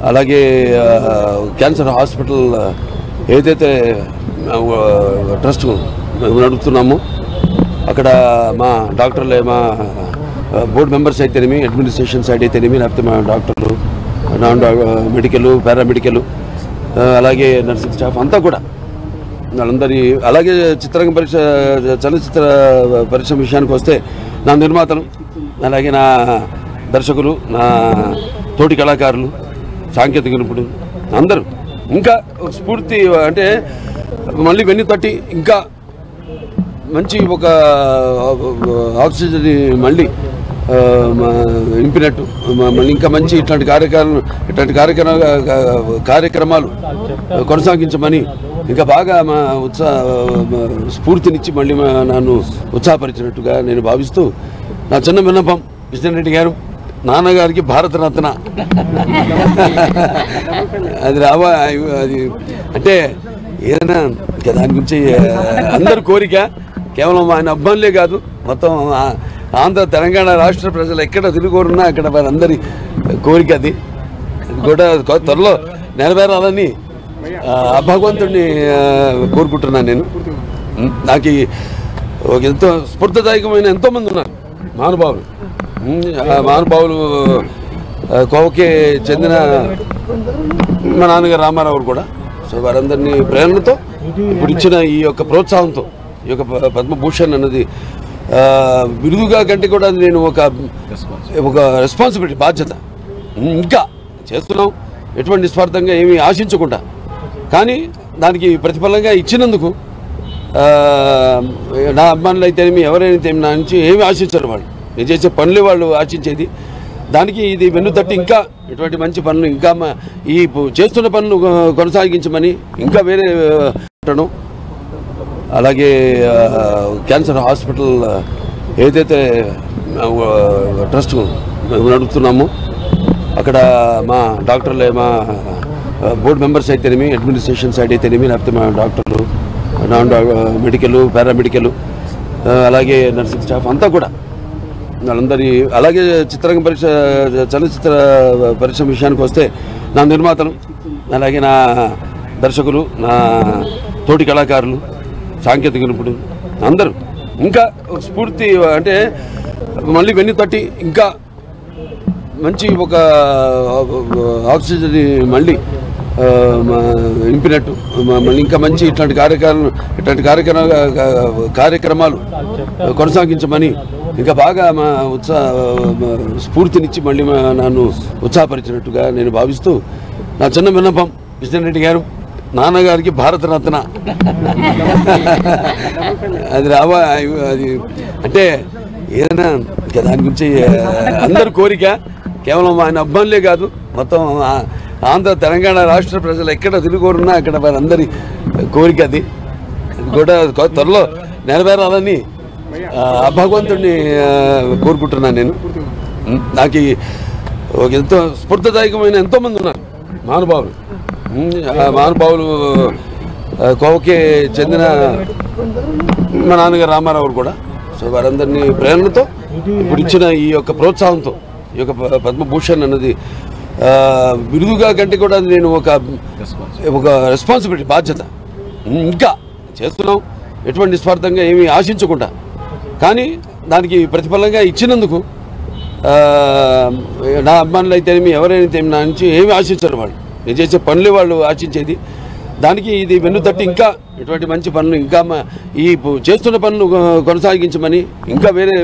అలాగే cancer hospital ఏదైతే trust నడుపుతున్నామో అక్కడ మా డాక్టర్లే మా బోర్డు మెంబర్స్ అయితేనేమి అడ్మినిస్ట్రేషన్ సైడ్ అయితేనేమి లేకపోతే మా డాక్టర్లు నాన్ మెడికల్ పారామెడికల్ అలాగే నర్సింగ్ స్టాఫ్ అంతా కూడా వాళ్ళందరి అలాగే చిత్రరంగ పరీక్ష చలనచిత్ర పరిశ్రమ విషయానికి వస్తే నా నిర్మాతలు అలాగే నా దర్శకులు నా తోటి కళాకారులు సాంకేతిక నిపుణులు అందరూ ఇంకా స్ఫూర్తి అంటే మళ్ళీ వెన్ను తట్టి ఇంకా మంచి ఒక ఆక్సిజన్ మళ్ళీ నింపినట్టు మళ్ళీ ఇంకా మంచి ఇట్లాంటి కార్యక్రమాలు కొనసాగించమని ఇంకా బాగా మా స్ఫూర్తినిచ్చి మళ్ళీ నన్ను ఉత్సాహపరిచినట్టుగా నేను భావిస్తూ నా చిన్న విన్నపం కృష్ణన్ రెడ్డి గారు నాన్నగారికి భారతరత్న అది అది అంటే ఏదైనా దాని గురించి అందరి కోరిక కేవలం ఆయన అబ్బాయిలే కాదు మొత్తం ఆంధ్ర తెలంగాణ రాష్ట్ర ప్రజలు ఎక్కడ తిరుగురున్నా అక్కడ వారందరి కోరిక అది కూడా త్వరలో నెరవేరాలని భగవంతుడిని కోరుకుంటున్నాను నేను. నాకు ఎంతో స్ఫూర్తిదాయకమైన ఎంతోమంది ఉన్నారు మహానుభావులు కోవకే చెందిన మా నాన్నగారు రామారావు కూడా. సో వారందరినీ ప్రేరణతో ఇప్పుడు ఇచ్చిన ఈ యొక్క ప్రోత్సాహంతో ఈ యొక్క పద్మభూషణ్ అన్నది బిరుదుగా కంటే కూడా నేను ఒక రెస్పాన్సిబిలిటీ బాధ్యత ఇంకా చేస్తున్నాం ఎటువంటి నిస్వార్థంగా ఏమీ ఆశించకుండా, కానీ దానికి ప్రతిఫలంగా ఇచ్చినందుకు నా అభిమానులు అయితేనేమి ఎవరైతే నా నుంచి ఏమి ఆశించరు వాళ్ళు నేను చేసే పనులే వాళ్ళు ఆశించేది. దానికి ఇది వెన్ను తట్టి ఇంకా ఇటువంటి మంచి పనులు ఇంకా ఈ చేస్తున్న పనులు కొనసాగించమని ఇంకా వేరే అలాగే క్యాన్సర్ హాస్పిటల్ ఏదైతే ట్రస్ట్ నడుపుతున్నామో అక్కడ మా డాక్టర్లే మా బోర్డు మెంబర్స్ అయితేనేమి అడ్మినిస్ట్రేషన్ సైడ్ అయితేనేమి లేకపోతే మా డాక్టర్లు నాన్ మెడికల్ పారామెడికల్ అలాగే నర్సింగ్ స్టాఫ్ అంతా కూడా వాళ్ళందరి అలాగే చిత్రరంగ పరీక్ష చలనచిత్ర పరిశ్రమ విషయానికి వస్తే నా నిర్మాతలు అలాగే నా దర్శకులు నా తోటి కళాకారులు సాంకేతిక నిపుణులు అందరూ ఇంకా స్ఫూర్తి అంటే మళ్ళీ వెన్ను తట్టి ఇంకా మంచి ఒక ఆక్సిజన్ మళ్ళీ నింపినట్టు మళ్ళీ ఇంకా మంచి ఇట్లాంటి కార్యక్రమాలు కొనసాగించమని ఇంకా బాగా మా స్ఫూర్తినిచ్చి మళ్ళీ నన్ను ఉత్సాహపరిచినట్టుగా నేను భావిస్తూ నా చిన్న విన్నపం కృష్ణన్ రెడ్డి గారు నాన్నగారికి భారతరత్న అది అది అంటే ఏదైనా దాని గురించి అందరి కోరిక కేవలం ఆయన అబ్బాయిలే కాదు మొత్తం ఆంధ్ర తెలంగాణ రాష్ట్ర ప్రజలు ఎక్కడ తిరుగురున్నా అక్కడ వారందరి కోరిక అది కూడా త్వరలో నెరవేరాలని భగవంతుడిని కోరుకుంటున్నాను నేను. నాకు ఎంతో స్ఫూర్తిదాయకమైన ఎంతోమంది ఉన్నారు మహానుభావులు కోవకే చెందిన మా నాన్నగారు రామారావు కూడా. సో వారందరినీ ప్రేరణతో ఇప్పుడు ఇచ్చిన ఈ యొక్క ప్రోత్సాహంతో ఈ యొక్క పద్మభూషణ్ అన్నది బిరుదుగా కంటే కూడా నేను ఒక రెస్పాన్సిబిలిటీ బాధ్యత ఇంకా చేస్తున్నాం ఎటువంటి నిస్వార్థంగా ఏమీ ఆశించకుండా, కానీ దానికి ప్రతిఫలంగా ఇచ్చినందుకు నా అభిమానులు అయితేనేమి ఎవరైతే నా నుంచి ఏమి ఆశించరు వాళ్ళు నేను చేసే పనులే వాళ్ళు ఆశించేది. దానికి ఇది వెన్ను తట్టి ఇంకా ఇటువంటి మంచి పనులు ఇంకా ఈ చేస్తున్న పనులు కొనసాగించమని ఇంకా వేరే